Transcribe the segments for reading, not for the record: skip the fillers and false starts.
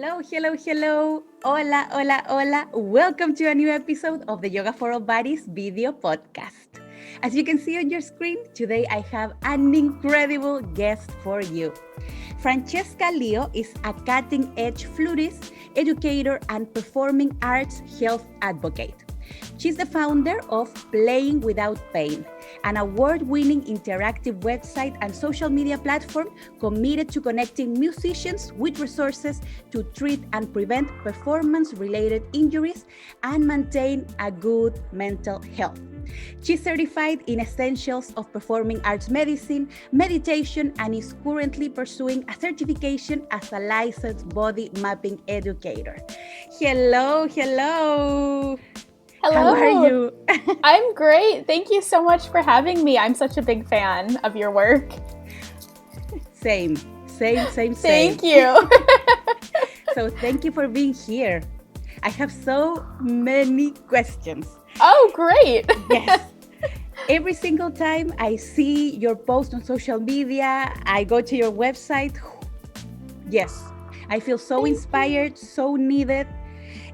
Hello, hello, hello. Hola, hola, hola. Welcome to a new episode of the Yoga for All Bodies video podcast. As you can see on your screen, today I have an incredible guest for you. Francesca Leo is a cutting-edge flutist, educator, and performing arts health advocate. She's the founder of Playing Without Pain, an award-winning interactive website and social media platform committed to connecting musicians with resources to treat and prevent performance-related injuries and maintain a good mental health. She's certified in essentials of performing arts medicine, meditation, and is currently pursuing a certification as a licensed body mapping educator. Hello, hello. Hello. How are you? I'm great. Thank you so much for having me. I'm such a big fan of your work. Same. Thank you. So thank you for being here. I have so many questions. Oh, great. Yes. Every single time I see your post on social media, I go to your website. Yes, I feel so inspired, so needed.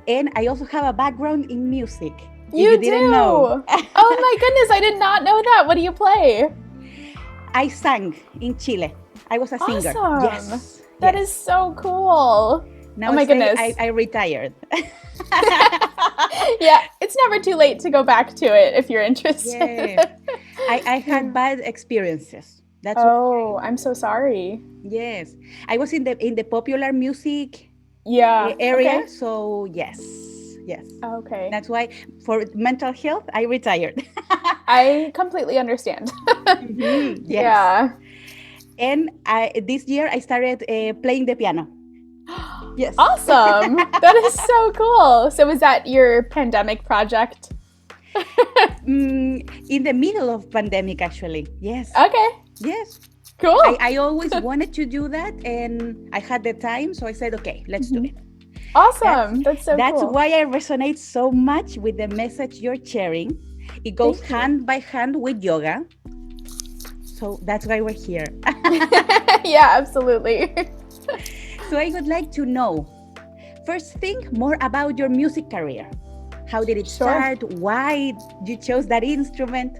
And I also have a background in music. You didn't do? know. Oh my goodness, I did not know that. What do you play? I sang in Chile. I was a singer. Awesome. Yes. That is so cool. Now oh my goodness. I retired. Yeah, it's never too late to go back to it if you're interested. Yeah. I had bad experiences. That's I'm so sorry. Yes. I was in the popular music Okay. area, so yes. Okay. That's why for mental health I retired. I completely understand. Yes. Yeah. And this year I started playing the piano. Yes. Awesome. That is so cool. So was that your pandemic project? In the middle of pandemic, actually. Yes. Okay. Yes. Cool. I always wanted to do that, and I had the time, so I said, okay, let's do it. Awesome. That's so That's cool. why I resonate so much with the message you're sharing. It goes hand by hand with yoga. So that's why we're here. Yeah, absolutely. So I would like to know, first thing, more about your music career. How did it start? Why you chose that instrument?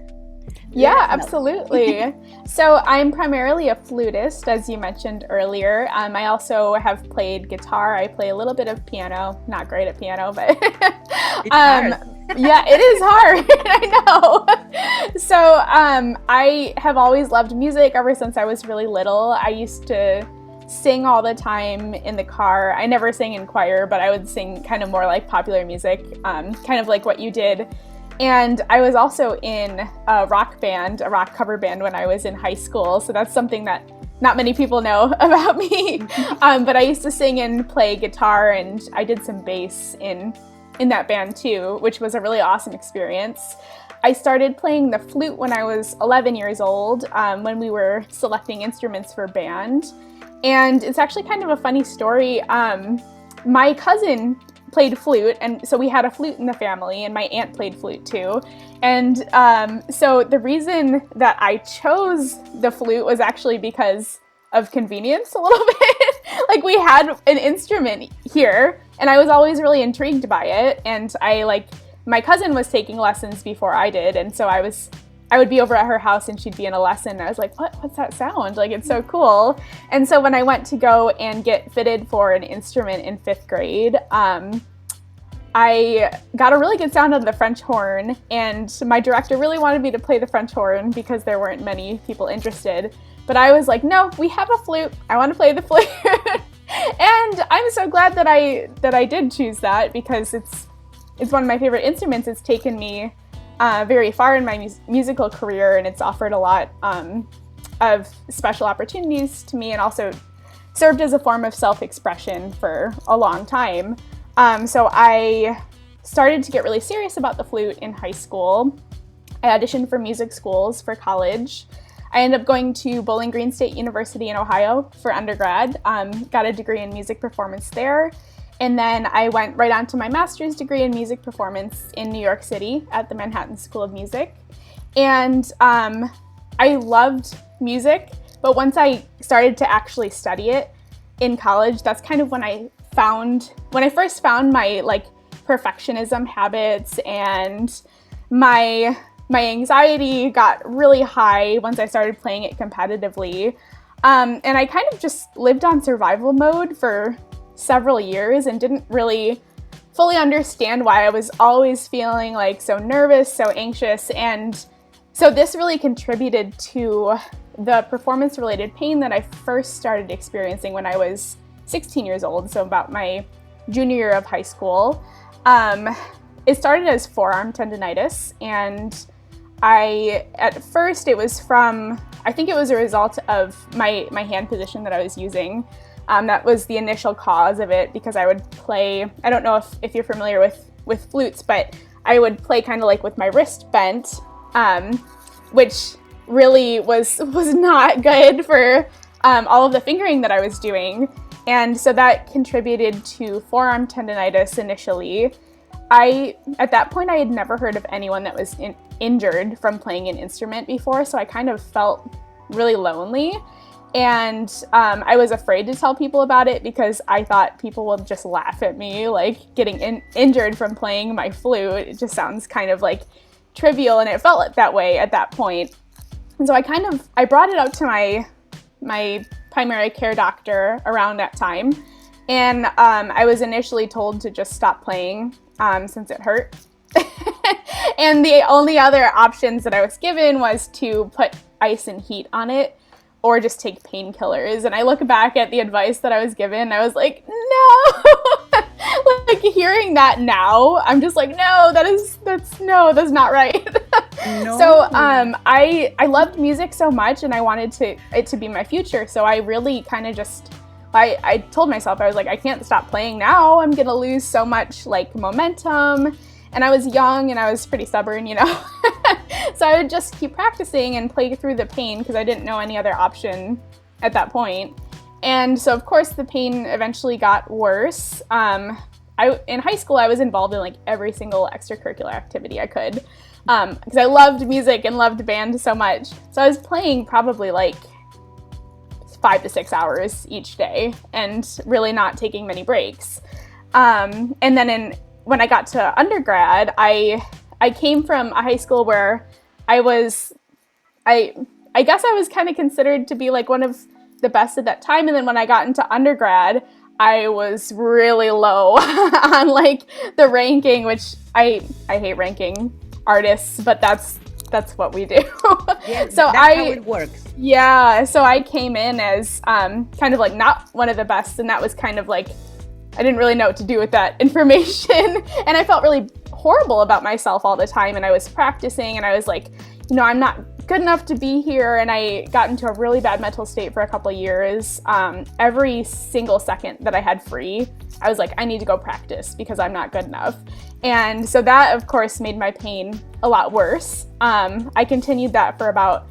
Yeah, absolutely. So I'm primarily a flutist, as you mentioned earlier. I also have played guitar. I play a little bit of piano. Not great at piano, but It's hard. Yeah, it is hard. I know. So I have always loved music ever since I was really little. I used to sing all the time in the car. I never sang in choir, but I would sing kind of more like popular music, kind of like what you did. And I was also in a rock band, a rock cover band when I was in high school. So that's something that not many people know about me. But I used to sing and play guitar, and I did some bass in that band too, which was a really awesome experience. I started playing the flute when I was 11 years old, when we were selecting instruments for band. And it's actually kind of a funny story. My cousin played flute, and so we had a flute in the family, and my aunt played flute too. And so the reason that I chose the flute was actually because of convenience a little bit. Like, we had an instrument here, and I was always really intrigued by it. And my cousin was taking lessons before I did, and so I would be over at her house and she'd be in a lesson, and I was like, what's that sound? Like, it's so cool. And so when I went to go and get fitted for an instrument in 5th grade, I got a really good sound out of the French horn, and my director really wanted me to play the French horn because there weren't many people interested. But I was like, no, we have a flute. I want to play the flute. And I'm so glad that I did choose that, because it's one of my favorite instruments. It's taken me very far in my musical career, and it's offered a lot of special opportunities to me, and also served as a form of self-expression for a long time. So I started to get really serious about the flute in high school. I auditioned for music schools for college. I ended up going to Bowling Green State University in Ohio for undergrad, got a degree in music performance there. And then I went right on to my master's degree in music performance in New York City at the Manhattan School of Music. And I loved music, but once I started to actually study it in college, that's kind of when I first found my like perfectionism habits, and my anxiety got really high once I started playing it competitively. And I kind of just lived on survival mode for several years and didn't really fully understand why I was always feeling like so nervous, so anxious. And so this really contributed to the performance-related pain that I first started experiencing when I was 16 years old, so about my junior year of high school. It started as forearm tendinitis, and at first it was I think it was a result of my hand position that I was using. That was the initial cause of it, because I would play, I don't know if you're familiar with flutes, but I would play kind of like with my wrist bent, which really was not good for all of the fingering that I was doing. And so that contributed to forearm tendinitis initially. At that point, I had never heard of anyone that was injured from playing an instrument before, so I kind of felt really lonely. And I was afraid to tell people about it because I thought people would just laugh at me, like getting injured from playing my flute. It just sounds kind of like trivial, and it felt that way at that point. And so I brought it up to my primary care doctor around that time. And I was initially told to just stop playing since it hurt. And the only other options that I was given was to put ice and heat on it or just take painkillers. And I look back at the advice that I was given, I was like, no. Like hearing that now, I'm just like, no, that's not right. No. So I loved music so much, and I wanted it to be my future. So I really kind of just, I told myself, I was like, I can't stop playing now. I'm gonna lose so much like momentum. And I was young and I was pretty stubborn, you know. So I would just keep practicing and play through the pain because I didn't know any other option at that point. And so of course the pain eventually got worse. In high school I was involved in like every single extracurricular activity I could because I loved music and loved band so much. So I was playing probably like 5 to 6 hours each day and really not taking many breaks. And then when I got to undergrad, I came from a high school where I guess I was kind of considered to be like one of the best at that time. And then when I got into undergrad, I was really low on like the ranking, which I hate ranking artists, but that's what we do. Yeah, so that's how it works. Yeah, so I came in as kind of like not one of the best, and that was kind of like, I didn't really know what to do with that information. And I felt really horrible about myself all the time. And I was practicing and I was like, you know, I'm not good enough to be here. And I got into a really bad mental state for a couple of years. Every single second that I had free, I was like, I need to go practice because I'm not good enough. And so that, of course, made my pain a lot worse. I continued that for about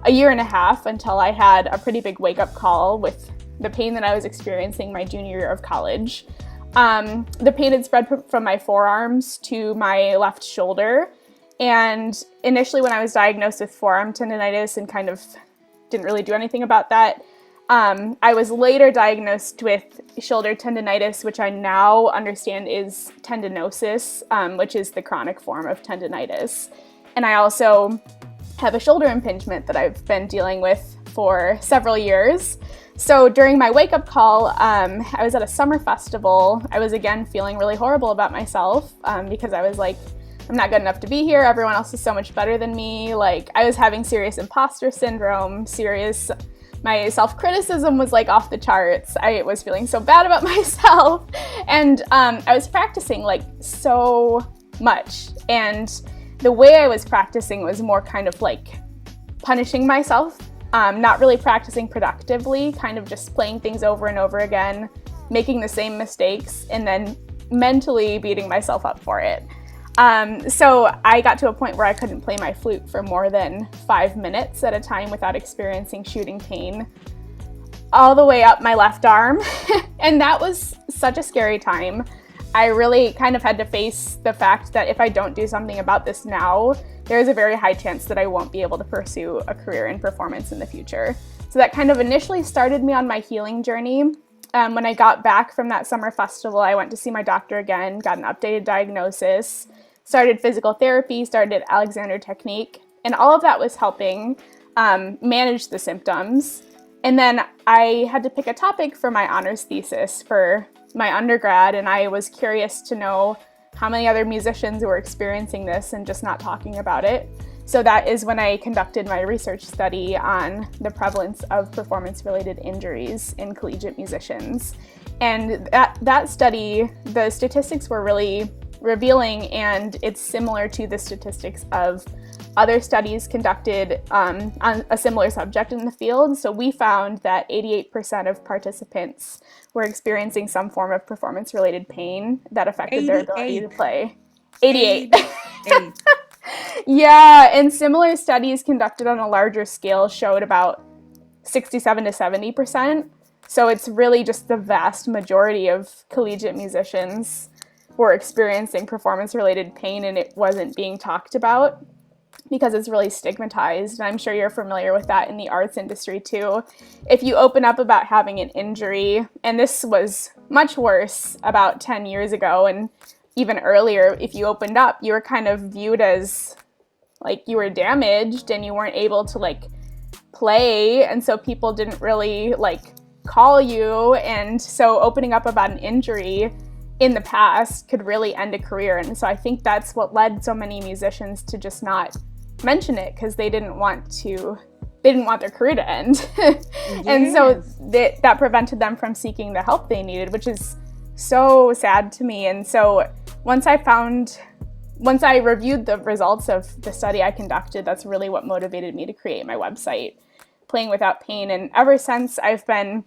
a year and a half until I had a pretty big wake-up call with the pain that I was experiencing my junior year of college. The pain had spread from my forearms to my left shoulder. And initially when I was diagnosed with forearm tendinitis and kind of didn't really do anything about that, I was later diagnosed with shoulder tendinitis, which I now understand is tendinosis, which is the chronic form of tendinitis. And I also have a shoulder impingement that I've been dealing with for several years. So during my wake-up call, I was at a summer festival. I was again feeling really horrible about myself because I was like, I'm not good enough to be here. Everyone else is so much better than me. Like I was having serious imposter syndrome, my self-criticism was like off the charts. I was feeling so bad about myself. And I was practicing like so much. And the way I was practicing was more kind of like punishing myself. Not really practicing productively, kind of just playing things over and over again, making the same mistakes, and then mentally beating myself up for it. So I got to a point where I couldn't play my flute for more than 5 minutes at a time without experiencing shooting pain all the way up my left arm. And that was such a scary time. I really kind of had to face the fact that if I don't do something about this now, there is a very high chance that I won't be able to pursue a career in performance in the future. So that kind of initially started me on my healing journey. when I got back from that summer festival, I went to see my doctor again, got an updated diagnosis, started physical therapy, started Alexander technique, and all of that was helping manage the symptoms. And then I had to pick a topic for my honors thesis for my undergrad, and I was curious to know how many other musicians were experiencing this and just not talking about it. So that is when I conducted my research study on the prevalence of performance-related injuries in collegiate musicians. And that study, the statistics were really revealing, and it's similar to the statistics of other studies conducted on a similar subject in the field. So we found that 88% of participants were experiencing some form of performance-related pain that affected their ability to play. 88. Yeah, and similar studies conducted on a larger scale showed about 67 to 70%. So it's really just the vast majority of collegiate musicians were experiencing performance-related pain, and it wasn't being talked about because it's really stigmatized. And I'm sure you're familiar with that in the arts industry too. If you open up about having an injury, and this was much worse about 10 years ago and even earlier, if you opened up, you were kind of viewed as like you were damaged and you weren't able to like play. And so people didn't really like call you. And so opening up about an injury in the past could really end a career. And so I think that's what led so many musicians to just not mention it, because they didn't want their career to end. Yes. And so that prevented them from seeking the help they needed, which is so sad to me. And so once I reviewed the results of the study I conducted, that's really what motivated me to create my website, Playing Without Pain. And ever since, I've been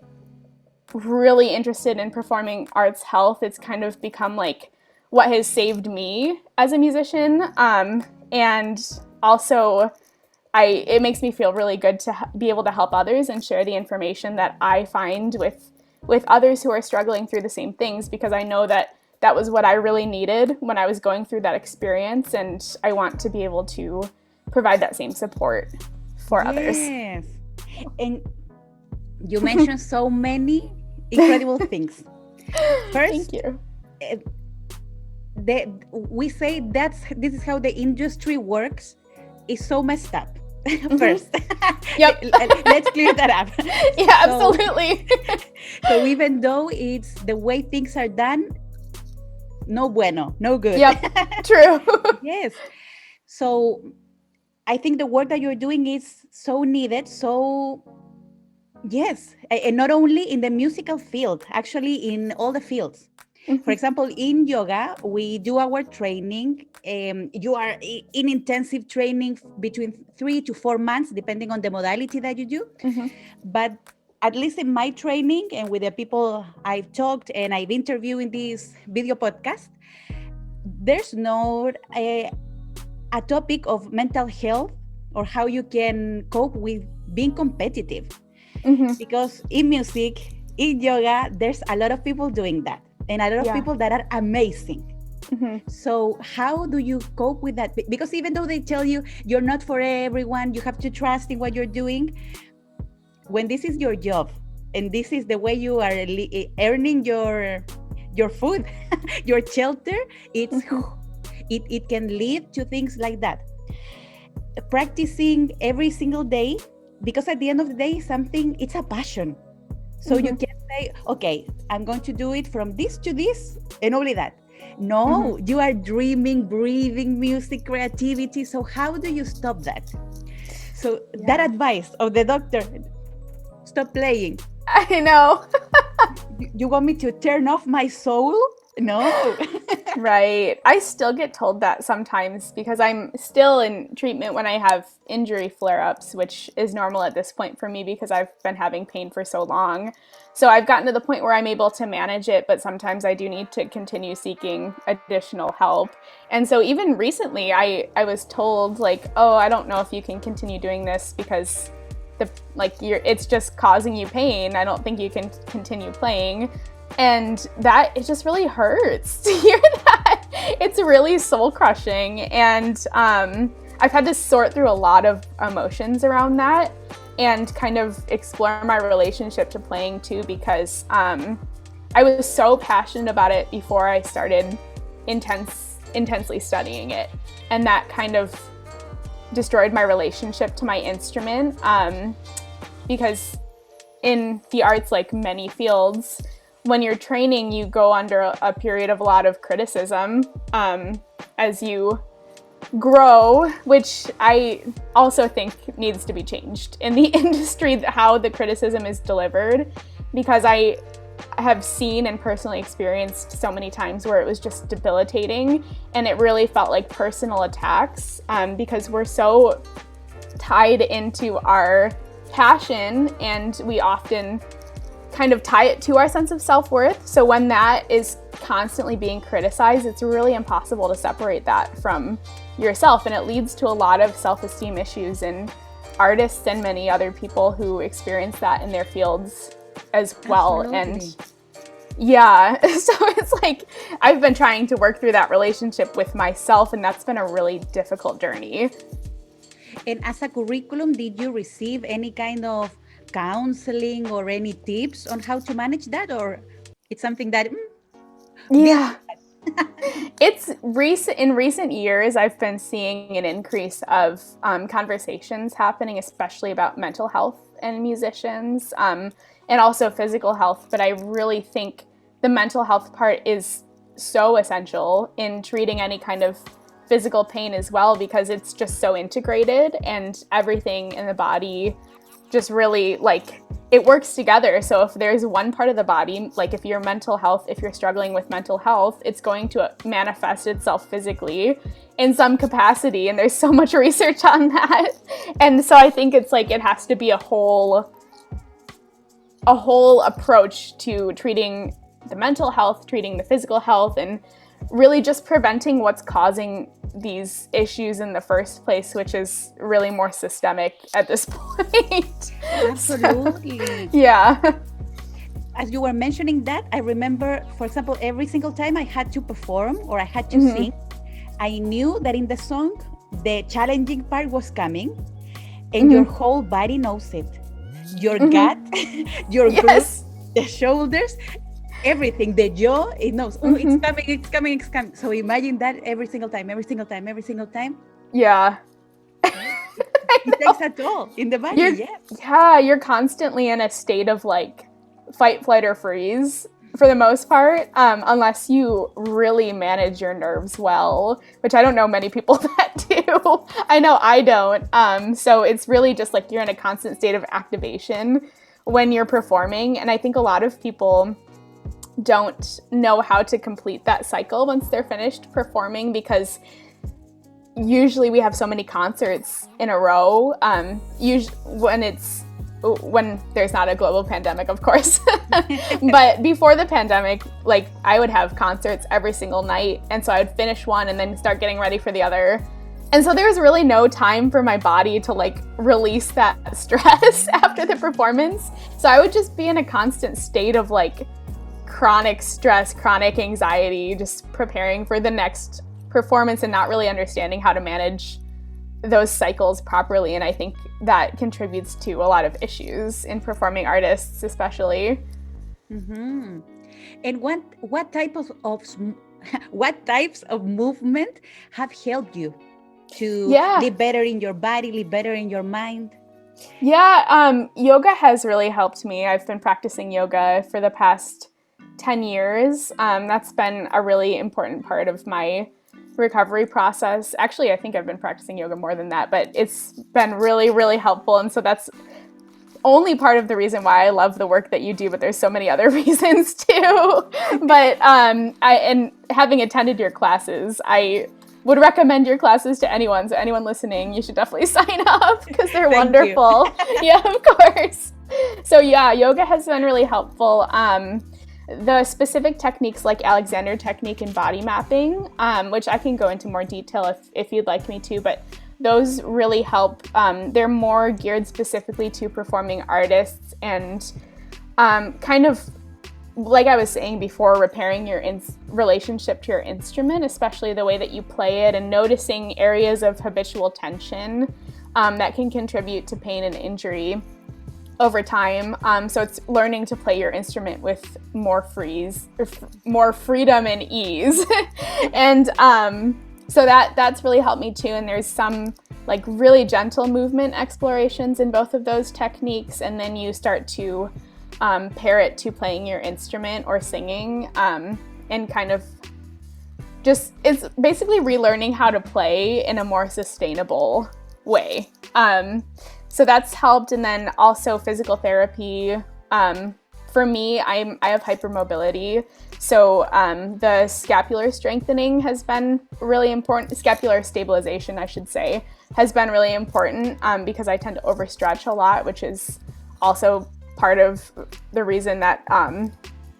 really interested in performing arts health. It's kind of become like what has saved me as a musician. And also, it makes me feel really good to be able to help others and share the information that I find with others who are struggling through the same things, because I know that was what I really needed when I was going through that experience, and I want to be able to provide that same support for others. Yes. And you mentioned so many incredible things. First, thank you. We say this is how the industry works. It's so messed up. First, Yep. Let's clear that up. Yeah, absolutely. So even though it's the way things are done, no bueno, no good. Yep, true. Yes. So I think the work that you're doing is so needed. So yes, and not only in the musical field, actually in all the fields. Mm-hmm. For example, in yoga, we do our training. You are in intensive training between 3 to 4 months, depending on the modality that you do. Mm-hmm. But at least in my training and with the people I've talked and I've interviewed in this video podcast, there's no a topic of mental health or how you can cope with being competitive. Mm-hmm. Because in music, in yoga, there's a lot of people doing that. And a lot of people that are amazing. Mm-hmm. So how do you cope with that? Because even though they tell you you're not for everyone, you have to trust in what you're doing. When this is your job and this is the way you are earning your food, your shelter, it can lead to things like that. Practicing every single day, because at the end of the day, it's a passion. So you can say, okay, I'm going to do it from this to this and only that. No, you are dreaming, breathing music, creativity. So how do you stop that? So that advice of the doctor, stop playing. I know. You want me to turn off my soul? No. Right. I still get told that sometimes because I'm still in treatment when I have injury flare-ups, which is normal at this point for me because I've been having pain for so long. So I've gotten to the point where I'm able to manage it, but sometimes I do need to continue seeking additional help. And so even recently, I was told like, oh, I don't know if you can continue doing this because it's just causing you pain. I don't think you can continue playing. And it just really hurts to hear that. It's really soul crushing. And I've had to sort through a lot of emotions around that. and kind of explore my relationship to playing too, because I was so passionate about it before I started intensely studying it, and that kind of destroyed my relationship to my instrument, because in the arts, like many fields, when you're training, you go under a period of a lot of criticism as you grow, which I also think needs to be changed in the industry, how the criticism is delivered, because I have seen and personally experienced so many times where it was just debilitating, and it really felt like personal attacks, because we're so tied into our passion, and we often kind of tie it to our sense of self-worth. So when that is constantly being criticized, it's really impossible to separate that from yourself, and it leads to a lot of self-esteem issues in artists and many other people who experience that in their fields as well. Absolutely. And yeah, so it's like I've been trying to work through that relationship with myself, and that's been a really difficult journey. And as a curriculum, did you receive any kind of counseling or any tips on how to manage that, or it's something that Yeah. It's in recent years, I've been seeing an increase of conversations happening, especially about mental health in musicians, and also physical health. But I really think the mental health part is so essential in treating any kind of physical pain as well, because it's just so integrated, and everything in the body just really, like, it works together. So if there's one part of the body, like if you're struggling with mental health, it's going to manifest itself physically in some capacity. And there's so much research on that. And so I think it's like, it has to be a whole approach to treating the mental health, treating the physical health, and really just preventing what's causing these issues in the first place, which is really more systemic at this point. Absolutely. So, yeah. As you were mentioning that, I remember, for example, every single time I had to perform or I had to sing, I knew that in the song, the challenging part was coming, and your whole body knows it. Your gut, your glutes, the shoulders, everything, the jaw, it knows, it's coming. So imagine that every single time. Yeah. It takes a toll in the body, You're constantly in a state of like fight, flight, or freeze for the most part, unless you really manage your nerves well, which I don't know many people that do. I know I don't. So it's really just like you're in a constant state of activation when you're performing. And I think a lot of people don't know how to complete that cycle once they're finished performing, because usually we have so many concerts in a row, usually when there's not a global pandemic, of course. But before the pandemic, like I would have concerts every single night, and so I would finish one and then start getting ready for the other. And so there was really no time for my body to like release that stress after the performance. So I would just be in a constant state of like chronic stress, chronic anxiety, just preparing for the next performance and not really understanding how to manage those cycles properly. And I think that contributes to a lot of issues in performing artists, especially. And what types of movement have helped you to live better in your body, live better in your mind? Yoga has really helped me. I've been practicing yoga for the past 10 years. That's been a really important part of my recovery process. Actually, I think I've been practicing yoga more than that, but it's been really, really helpful. And so that's only part of the reason why I love the work that you do, but there's so many other reasons too. But and having attended your classes, I would recommend your classes to anyone. So anyone listening, you should definitely sign up because they're wonderful. Yeah, of course. So yeah, yoga has been really helpful. The specific techniques like Alexander technique and body mapping, which I can go into more detail if you'd like me to, but those really help. They're more geared specifically to performing artists and kind of, like I was saying before, repairing your relationship to your instrument, especially the way that you play it, and noticing areas of habitual tension that can contribute to pain and injury over time. So it's learning to play your instrument with more freedom and ease. And so that's really helped me too. And there's some like really gentle movement explorations in both of those techniques. And then you start to pair it to playing your instrument or singing, and kind of just, it's basically relearning how to play in a more sustainable way. So that's helped. And then also physical therapy. For me, I have hypermobility. So the scapular strengthening has been really important. Scapular stabilization, I should say, has been really important because I tend to overstretch a lot, which is also part of the reason that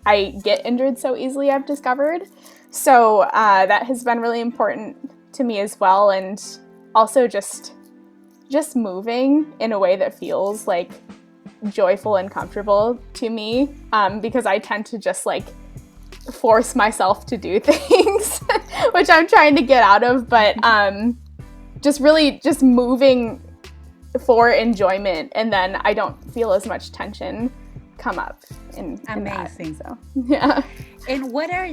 I get injured so easily, I've discovered. So that has been really important to me as well. And also just moving in a way that feels like joyful and comfortable to me, because I tend to just like force myself to do things, which I'm trying to get out of, but just moving for enjoyment, and then I don't feel as much tension come up in Amazing. That, so yeah. And what are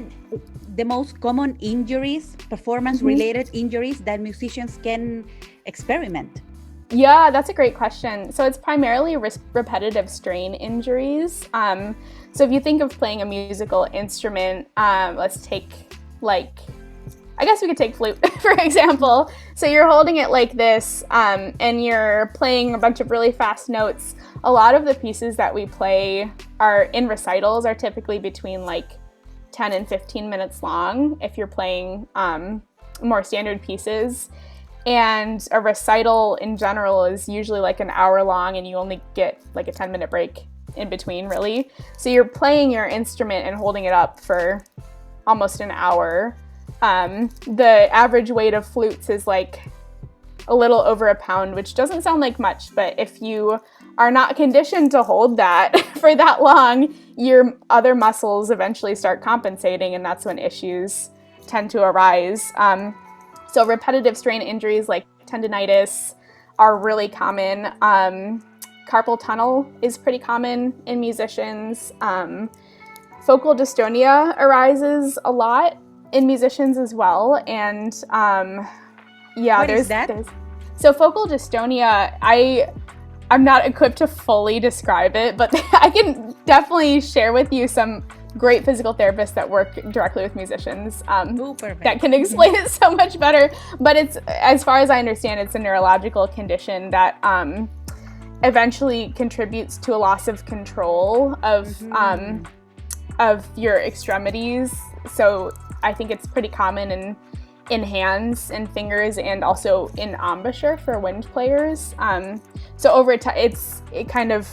the most common injuries, performance-related injuries that musicians can experiment? Yeah, that's a great question. So it's primarily repetitive strain injuries. So if you think of playing a musical instrument, let's take I guess we could take flute, for example. So you're holding it like this, and you're playing a bunch of really fast notes. A lot of the pieces that we play are in recitals are typically between like 10 and 15 minutes long if you're playing more standard pieces. And a recital in general is usually like an hour long, and you only get like a 10-minute break in between, really. So you're playing your instrument and holding it up for almost an hour. The average weight of flutes is like a little over a pound, which doesn't sound like much, but if you are not conditioned to hold that for that long, your other muscles eventually start compensating, and that's when issues tend to arise. So repetitive strain injuries like tendinitis are really common. Carpal tunnel is pretty common in musicians. Focal dystonia arises a lot in musicians as well. And What is that? So focal dystonia, I'm not equipped to fully describe it, but I can definitely share with you some great physical therapists that work directly with musicians that can explain it so much better. But it's, as far as I understand, it's a neurological condition that eventually contributes to a loss of control of your extremities. So I think it's pretty common in hands and fingers, and also in embouchure for wind players. So over time, it kind of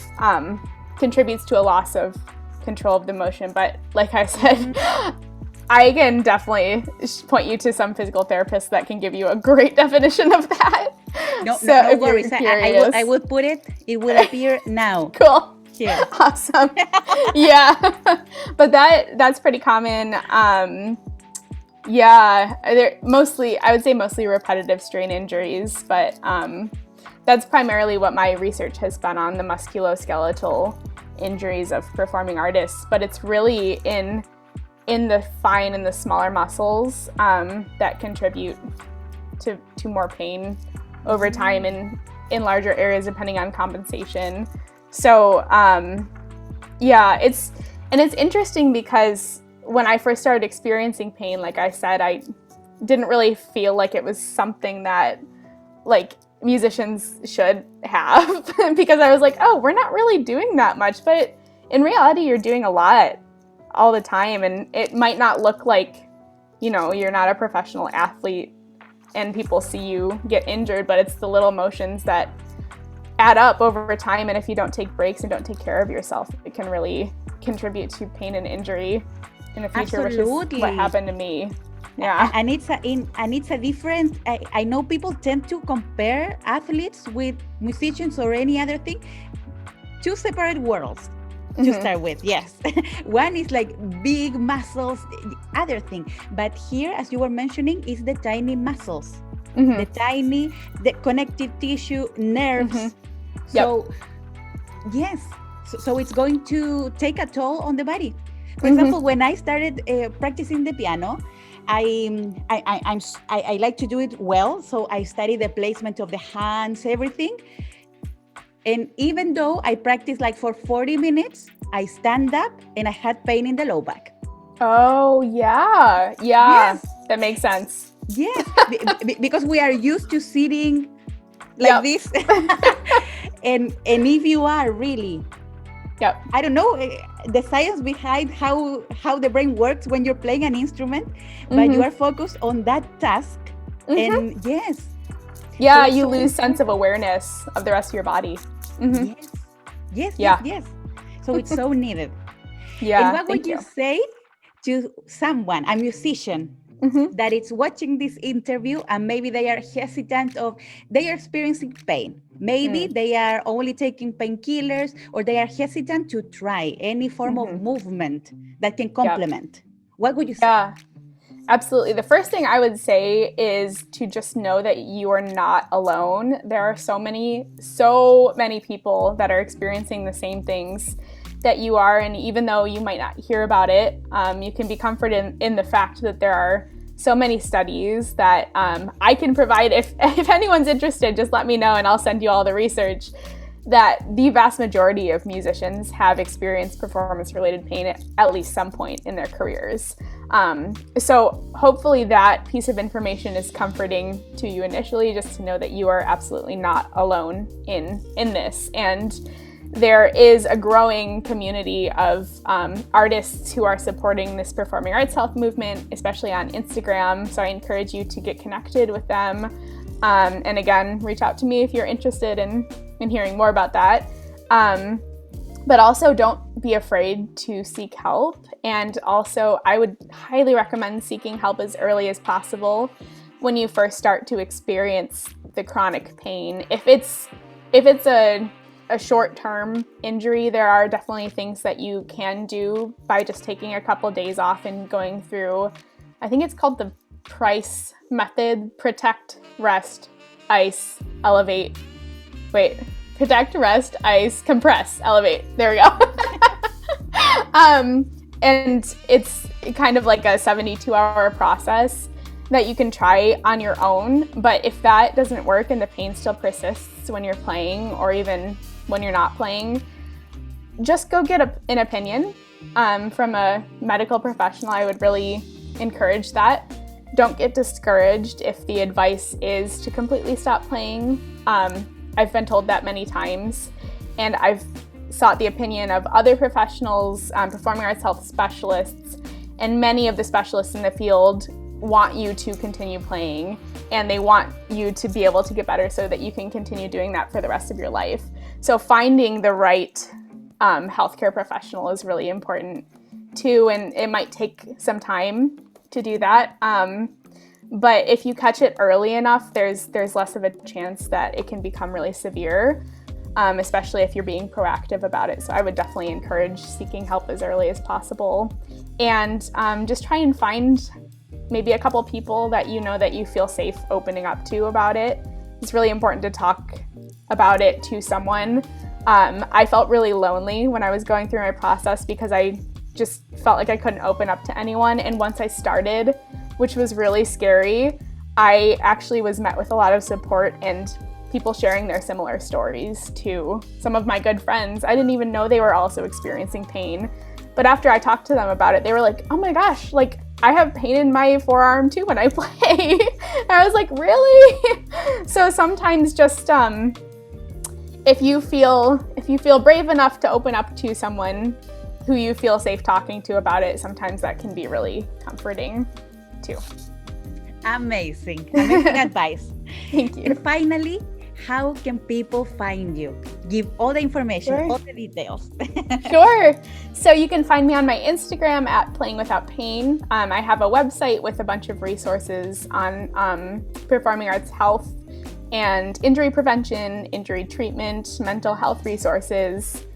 contributes to a loss of control of the motion. But like I said, I can definitely point you to some physical therapists that can give you a great definition of that. No worries. I would put it. It will appear now. Cool. Here. Awesome. Yeah. But that's pretty common. Yeah, they're I would say mostly repetitive strain injuries, but that's primarily what my research has been on, the musculoskeletal injuries of performing artists. But it's really in the fine and the smaller muscles that contribute to more pain over time and in larger areas depending on compensation. So yeah, it's interesting because when I first started experiencing pain, like I said, I didn't really feel like it was something that like musicians should have because I was like, oh, we're not really doing that much. But in reality, you're doing a lot all the time, and it might not look like, you're not a professional athlete and people see you get injured, but it's the little motions that add up over time. And if you don't take breaks and don't take care of yourself, it can really contribute to pain and injury in the future. Absolutely. Which is what happened to me. Yeah. And it's a different, I know people tend to compare athletes with musicians or any other thing. Two separate worlds to start with, yes. One is like big muscles, the other thing. But here, as you were mentioning, is the tiny muscles. the tiny, the connective tissue, nerves. So, yes, so it's going to take a toll on the body. For example, when I started practicing the piano, I like to do it well. So I study the placement of the hands, everything. And even though I practiced like for 40 minutes, I stand up and I had pain in the low back. Oh, yeah. Yeah. Yes. That makes sense. Yes, because we are used to sitting like this. and if you are really, I don't know the science behind how the brain works when you're playing an instrument, but you are focused on that task. And yes. Yeah, so you lose sense of awareness of the rest of your body. Yes. So it's so needed. Yeah. And what would you say to someone, a musician, that is watching this interview and maybe they are hesitant of, they are experiencing pain. Maybe they are only taking painkillers, or they are hesitant to try any form of movement that can complement. What would you say? Yeah, absolutely. The first thing I would say is to just know that you are not alone. There are so many people that are experiencing the same things that you are. And even though you might not hear about it, you can be comforted in the fact that there are so many studies that I can provide. If anyone's interested, just let me know and I'll send you all the research, that the vast majority of musicians have experienced performance-related pain at least some point in their careers. So hopefully that piece of information is comforting to you initially, just to know that you are absolutely not alone in this. And there is a growing community of artists who are supporting this performing arts health movement, especially on Instagram. So I encourage you to get connected with them. And again, reach out to me if you're interested in hearing more about that. But also don't be afraid to seek help. And also I would highly recommend seeking help as early as possible when you first start to experience the chronic pain. If it's a short-term injury, there are definitely things that you can do by just taking a couple days off and going through, I think it's called the Price method: protect, rest, ice, elevate. Protect, rest, ice, compress, elevate. There we go. And it's kind of like a 72-hour process that you can try on your own. But if that doesn't work and the pain still persists when you're playing, or even when you're not playing, just go get an opinion from a medical professional. I would really encourage that. Don't get discouraged if the advice is to completely stop playing. I've been told that many times, and I've sought the opinion of other professionals, performing arts health specialists, and many of the specialists in the field want you to continue playing, and they want you to be able to get better so that you can continue doing that for the rest of your life. So finding the right healthcare professional is really important too, and it might take some time to do that. But if you catch it early enough, there's less of a chance that it can become really severe, especially if you're being proactive about it. So I would definitely encourage seeking help as early as possible. And just try and find maybe a couple people that you know that you feel safe opening up to about it. It's really important to talk about it to someone. I felt really lonely when I was going through my process because I just felt like I couldn't open up to anyone. And once I started, which was really scary, I actually was met with a lot of support and people sharing their similar stories to some of my good friends. I didn't even know they were also experiencing pain. But after I talked to them about it, they were like, oh my gosh, like I have pain in my forearm too when I play. And I was like, really? So sometimes just if you feel brave enough to open up to someone who you feel safe talking to about it, sometimes that can be really comforting too. Amazing advice. Thank you. And finally, how can people find you? Give all the information, all the details. Sure. So you can find me on my Instagram at Playing Without Pain. I have a website with a bunch of resources on performing arts health and injury prevention, injury treatment, mental health resources.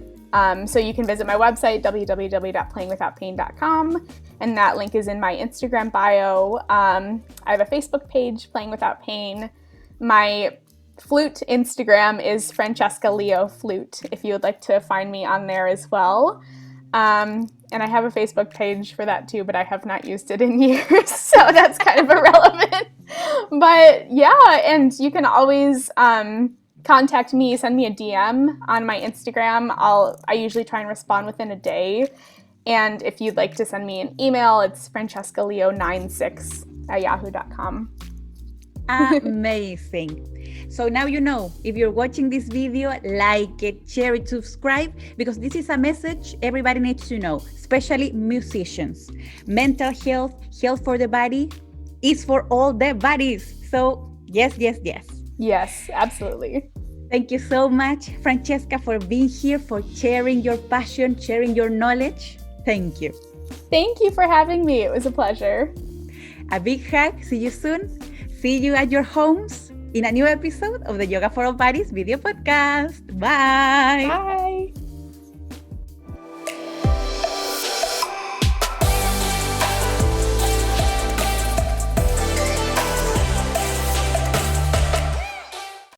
So you can visit my website, www.playingwithoutpain.com, and that link is in my Instagram bio. I have a Facebook page, Playing Without Pain. My flute Instagram is Francesca Leo Flute, if you would like to find me on there as well. And I have a Facebook page for that too, but I have not used it in years, so that's kind of irrelevant. But yeah, and you can always contact me, send me a DM on my Instagram. I usually try and respond within a day. And if you'd like to send me an email, it's francescaleo96@yahoo.com. Amazing. So now you know, if you're watching this video, like it, share it, subscribe, because this is a message everybody needs to know, especially musicians. Mental health, health for the body, is for all the bodies. So yes, yes, yes. Yes, absolutely. Thank you so much, Francesca, for being here, for sharing your passion, sharing your knowledge. Thank you. Thank you for having me. It was a pleasure. A big hug. See you soon. See you at your homes in a new episode of the Yoga for All Bodies video podcast. Bye. Bye.